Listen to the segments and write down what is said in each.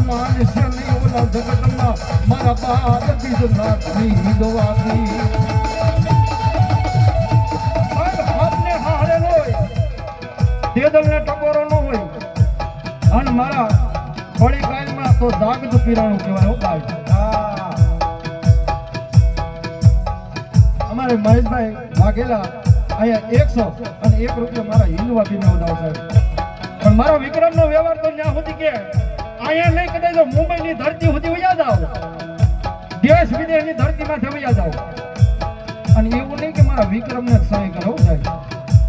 માનશે નહીં ઓલા જગતમાં મારા બાદ બીજનાથની દવાથી આપને હારેલો હોય તેદલને ટકોરો ન હોય અને મારા થોડી કાલમાં તો જાગત પીરાણું કહેવાય હો ભાઈ અમારે મહેશભાઈ વાઘેલા અહીંયા 100 અને 1 રૂપિયા મારા હિન્દવા પીને ઉડાવશે પણ મારો વિક્રમનો વ્યવહાર તો ત્યાં સુધી કે અહીંયા નહીં કદાચ જો મુંબઈની ધરતી સુધી વયા જાવ દેશ વિદેશની ધરતીમાં વયા જાવ અને એવું નહીં કે મારા વિક્રમને સહાય કરો સાહેબ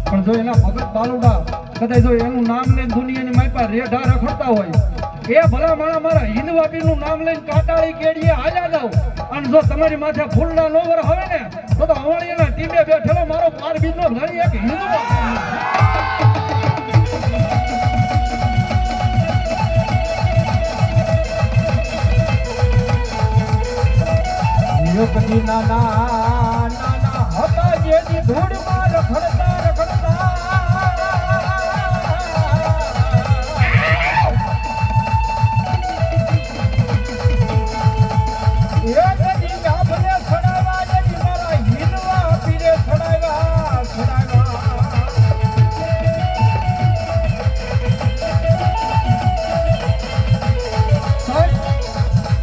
પણ જો એના ભગત બાલુડા કદાચ જો એનું નામ લઈને દુનિયાની માઈપા રેઢા રખડતા હોય એ ભલા મારા હિન્દવાપીનું નામ લઈને કાટાળી કેડીએ હાલ્યા જાવ અને જો તમારી માથે ફૂલના નોવર હવે ને તો અવાળીના ટીમે બેઠેલો મારો પાર બીજનો ધણી એક હિન્દુ કદી નાના હતા જેની ધૂળ માર